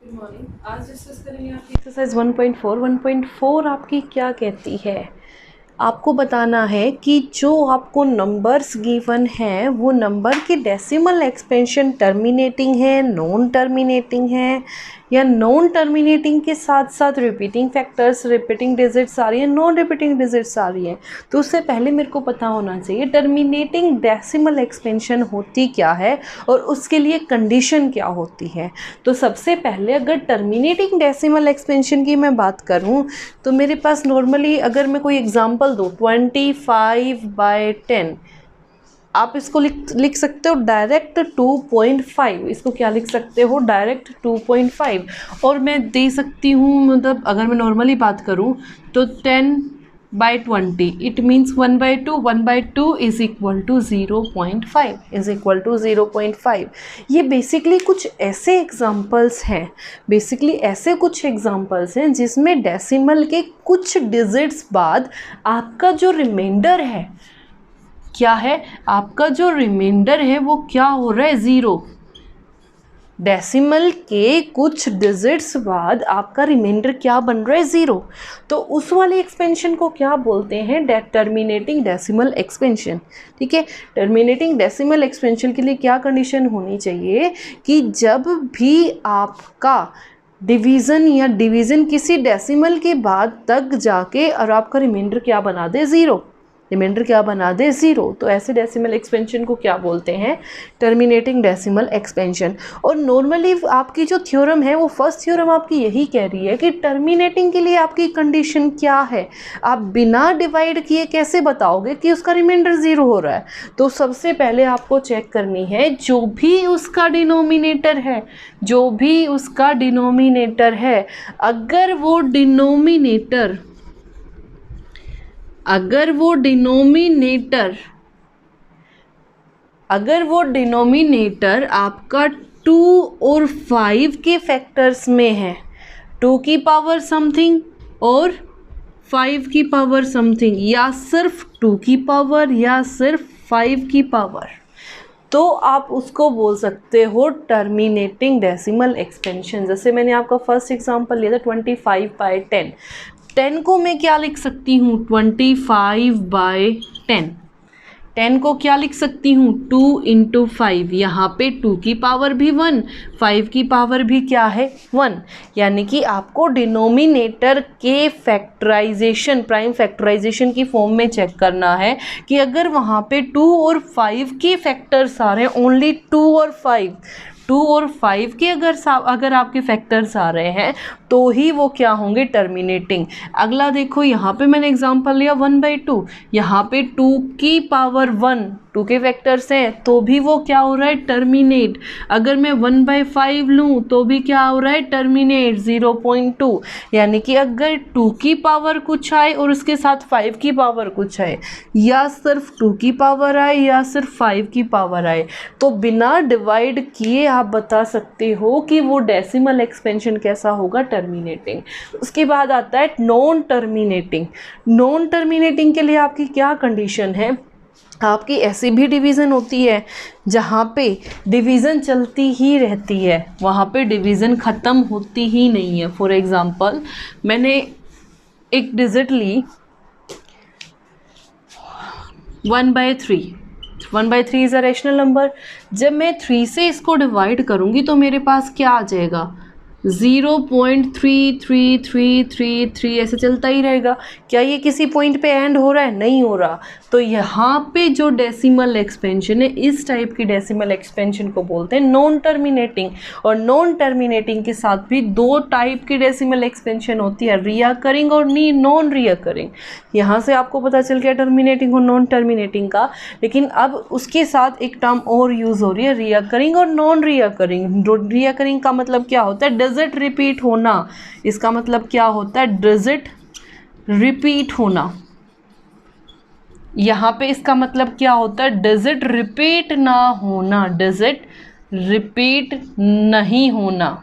Good morning. आज discuss करेंगे आपकी एक्सरसाइज 1.4। 1.4 आपकी क्या कहती है? आपको बताना है कि जो आपको नंबर्स गिवन है वो नंबर की डेसिमल एक्सपेंशन टर्मिनेटिंग है, नॉन टर्मिनेटिंग है, या नॉन टर्मिनेटिंग के साथ साथ रिपीटिंग फैक्टर्स, रिपीटिंग डिजिट्स आ रही है, नॉन रिपीटिंग डिजिट्स आ रही है। तो उससे पहले मेरे को पता होना चाहिए टर्मिनेटिंग डेसिमल एक्सपेंशन होती क्या है और उसके लिए कंडीशन क्या होती है। तो सबसे पहले अगर टर्मिनेटिंग डेसिमल एक्सपेंशन की मैं बात करूं तो मेरे पास नॉर्मली अगर मैं कोई एग्जांपल दूं 25/10, आप इसको लिख सकते हो डायरेक्ट 2.5। इसको क्या लिख सकते हो? डायरेक्ट 2.5। और मैं दे सकती हूँ, मतलब अगर मैं नॉर्मली बात करूँ तो 10/20, it means 1/2। 1/2 is equal to 0.5 ये बेसिकली कुछ ऐसे एग्जाम्पल्स हैं जिसमें डेसिमल के कुछ डिजिट्स बाद आपका जो रिमाइंडर है क्या है, आपका जो रिमाइंडर है वो क्या हो रहा है? ज़ीरो। डेसिमल के कुछ डिजिट्स बाद आपका रिमाइंडर क्या बन रहा है? ज़ीरो। तो उस वाले एक्सपेंशन को क्या बोलते हैं? Terminating decimal expansion. ठीक है, टर्मिनेटिंग डेसिमल एक्सपेंशन के लिए क्या कंडीशन होनी चाहिए कि जब भी आपका डिवीज़न किसी डेसिमल के बाद तक जाके और आपका रिमाइंडर क्या बना दे? ज़ीरो। रिमाइंडर क्या बना दे? ज़ीरो। तो ऐसे डेसिमल एक्सपेंशन को क्या बोलते हैं? Terminating decimal expansion. और नॉर्मली आपकी जो थ्योरम है वो फर्स्ट थ्योरम आपकी यही कह रही है कि टर्मिनेटिंग के लिए आपकी कंडीशन क्या है। आप बिना डिवाइड किए कैसे बताओगे कि उसका रिमाइंडर ज़ीरो हो रहा है? तो सबसे पहले आपको चेक करनी है जो भी उसका डिनोमिनेटर है, अगर वो डिनोमिनेटर आपका 2 और 5 के फैक्टर्स में है, 2 की पावर समथिंग और 5 की पावर समथिंग, या सिर्फ 2 की पावर या सिर्फ 5 की पावर, तो आप उसको बोल सकते हो टर्मिनेटिंग डेसिमल एक्सपेंशन। जैसे मैंने आपका फर्स्ट एग्जांपल लिया था 25/10। 10 को मैं क्या लिख सकती हूँ? 25/10। 10 को क्या लिख सकती हूँ? 2 × 5। यहाँ पे 2 की पावर भी 1, 5 की पावर भी क्या है? 1। यानी कि आपको डिनोमिनेटर के फैक्टराइजेशन, प्राइम फैक्टराइजेशन की फॉर्म में चेक करना है कि अगर वहाँ पे 2 और 5 के फैक्टर्स आ रहे हैं, ओनली 2 और 5 के अगर आपके फैक्टर्स आ रहे हैं तो ही वो क्या होंगे? टर्मिनेटिंग। अगला देखो, यहाँ पे मैंने एग्जांपल लिया 1/2। यहाँ पे 2 की पावर 1, 2 के फैक्टर्स हैं तो भी वो क्या हो रहा है? टर्मिनेट। अगर मैं 1/5 लूँ तो भी क्या हो रहा है? टर्मिनेट 0.2। यानी कि अगर 2 की पावर कुछ आए और उसके साथ 5 की पावर कुछ आए, या सिर्फ 2 की पावर आए या सिर्फ 5 की पावर आए, तो बिना डिवाइड किए आप बता सकते हो कि वो डेसिमल एक्सपेंशन कैसा होगा? टर्मिनेटिंग। उसके बाद आता है नॉन टर्मिनेटिंग। नॉन टर्मिनेटिंग के लिए आपकी क्या कंडीशन है? आपकी ऐसी भी डिवीज़न होती है जहाँ पे डिवीज़न चलती ही रहती है, वहाँ पे डिवीज़न ख़त्म होती ही नहीं है। फॉर एग्ज़ाम्पल, मैंने एक डिजिट ली 1/3। 1/3 इज़ अ रेशनल नंबर। जब मैं 3 से इसको डिवाइड करूँगी तो मेरे पास क्या आ जाएगा? 0.3333 ऐसे चलता ही रहेगा। क्या ये किसी पॉइंट पे एंड हो रहा है? नहीं हो रहा। तो यहाँ पे जो डेसिमल एक्सपेंशन है, इस टाइप की डेसिमल एक्सपेंशन को बोलते हैं नॉन टर्मिनेटिंग। और नॉन टर्मिनेटिंग के साथ भी 2 टाइप की डेसिमल एक्सपेंशन होती है, रिकरिंग और नॉन रिकरिंग। यहाँ से आपको पता चल गया टर्मिनेटिंग और नॉन टर्मिनेटिंग का। लेकिन अब उसके साथ एक टर्म और यूज़ हो रही है, रिकरिंग और नॉन रिकरिंग। रिकरिंग का मतलब क्या होता है? डिजिट रिपीट होना। इसका मतलब क्या होता है? डिजिट रिपीट होना। यहाँ पे इसका मतलब क्या होता है? डिजिट रिपीट ना होना, डिजिट रिपीट नहीं होना।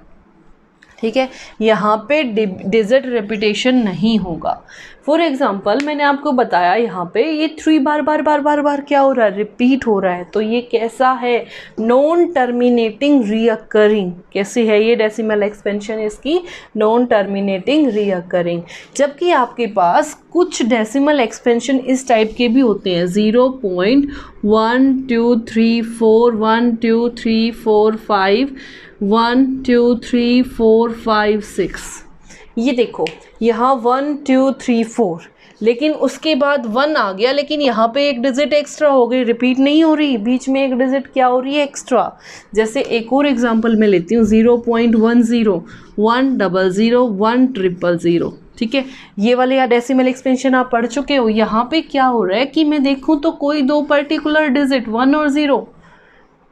ठीक है, यहाँ पे डिजिट रिपीटेशन नहीं होगा। फॉर एग्जाम्पल मैंने आपको बताया यहाँ पे ये 3 बार क्या हो रहा है, रिपीट हो रहा है, तो ये कैसा है, नॉन टर्मिनेटिंग रीअकरिंग। कैसी है ये डेसिमल एक्सपेंशन इसकी, नॉन टर्मिनेटिंग रीअकरिंग। जबकि आपके पास कुछ डेसिमल एक्सपेंशन इस टाइप के भी होते हैं, 0.1234 1 2 3 4 5 1 2 3 4 5 6। ये देखो यहाँ 1 2 3 4, लेकिन उसके बाद 1 आ गया, लेकिन यहाँ पे एक डिजिट एक्स्ट्रा हो गई, रिपीट नहीं हो रही, बीच में एक डिजिट क्या हो रही है, एक्स्ट्रा। जैसे एक और एग्जांपल मैं लेती हूँ, 0.10 1 00 1 000। ठीक है, ये वाले या डेसिमल एक्सपेंशन आप पढ़ चुके हो। यहाँ पे क्या हो रहा है कि मैं देखूँ तो कोई दो पर्टिकुलर डिजिट 1 और 0,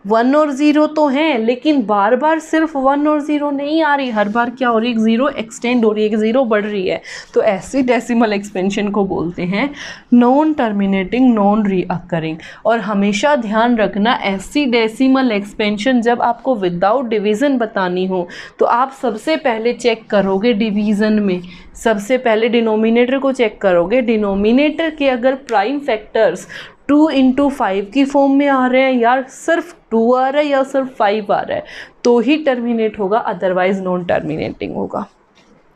1 और 0 तो हैं, लेकिन बार बार सिर्फ 1 और 0 नहीं आ रही, हर बार क्या हो रही है, एक 0 एक्सटेंड हो रही है, एक 0 बढ़ रही है। तो ऐसी डेसिमल एक्सपेंशन को बोलते हैं नॉन टर्मिनेटिंग नॉन रीअकरिंग। और हमेशा ध्यान रखना, ऐसी डेसिमल एक्सपेंशन जब आपको विदाउट डिवीज़न बतानी हो तो आप सबसे पहले चेक करोगे डिवीज़न में, सबसे पहले डिनोमिनेटर को चेक करोगे। डिनोमिनेटर के अगर प्राइम फैक्टर्स 2 × 5 की फॉर्म में आ रहे हैं, या सिर्फ 2 आ रहा है या सिर्फ 5 आ रहा है, तो ही टर्मिनेट होगा, अदरवाइज नॉन टर्मिनेटिंग होगा।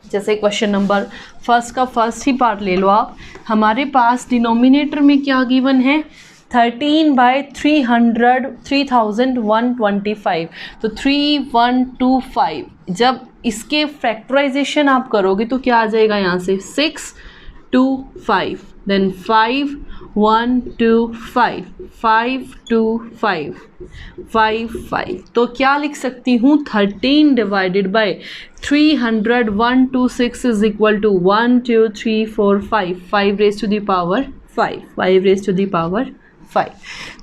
जैसे क्वेश्चन नंबर फर्स्ट का फर्स्ट ही पार्ट ले लो आप। हमारे पास डिनोमिनेटर में क्या गिवन है, 13/300 3125। तो 3125, जब इसके फैक्टराइजेशन आप करोगे तो क्या आ जाएगा यहाँ से, 6 2 5, देन 5 1 2 5 5 2 5 5 5। तो क्या लिख सकती हूँ, 13 divided by 300 126 is equal to 1 2 3 4 5 5 raise to the power 5 5 raise to the power 5।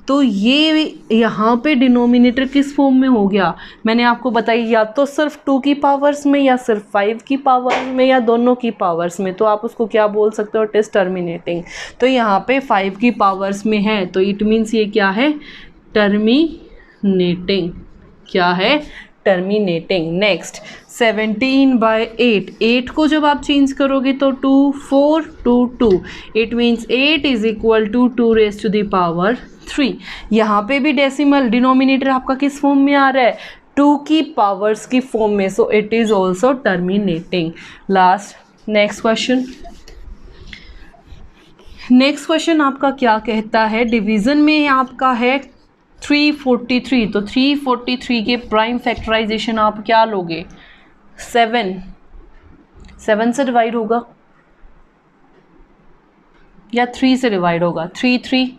तो ये यहाँ पे डिनोमिनेटर किस फॉर्म में हो गया, मैंने आपको बताई, या तो सिर्फ 2 की पावर्स में, या सिर्फ 5 की पावर्स में, या दोनों की पावर्स में। तो आप उसको क्या बोल सकते हो, इट इज टर्मिनेटिंग। तो यहाँ पे 5 की पावर्स में है, तो इट मीन्स ये क्या है, टर्मिनेटिंग। क्या है, टर्मिनेटिंग। नेक्स्ट 17/8, 8 को जब आप चेंज करोगे तो 2 4 2 2, it means 8 is equal to 2 raise to the power 3। यहाँ पे भी डेसिमल डिनोमिनेटर आपका किस फॉर्म में आ रहा है, 2 की पावर्स की फॉर्म में, so it is also terminating. Last next question, next question आपका क्या कहता है, डिवीजन में आपका है 343। तो 343 के प्राइम फैक्टराइजेशन आप क्या लोगे, 7 से डिवाइड होगा या 3 से डिवाइड होगा, 3 3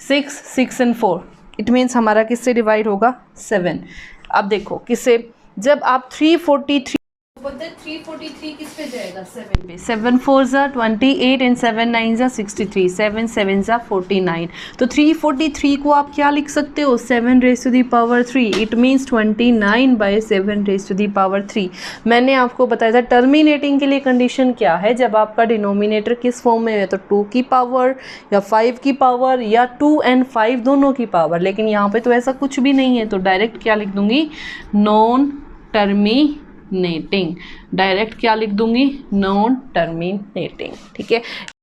6 6 and 4, इट मीन्स हमारा किससे डिवाइड होगा, 7। अब देखो किससे, जब आप 343 343 किस पे जाएगा, 7 पे, 7 4 28 and 7 9 63, 7 7 49। तो 343 को आप क्या लिख सकते हो, 7 raise to the power 3, it means 29/7 raise to the power 3। मैंने आपको बताया था टर्मिनेटिंग के लिए कंडीशन क्या है, जब आपका डिनोमिनेटर किस फॉर्म में है, तो 2 की पावर या 5 की पावर या 2 and 5 दोनों की पावर। लेकिन यहाँ पे तो ऐसा कुछ भी नहीं है, तो डायरेक्ट क्या लिख दूंगी, नॉन टर्मिनेटिंग। डायरेक्ट क्या लिख दूंगी, नॉन टर्मिनेटिंग। ठीक है।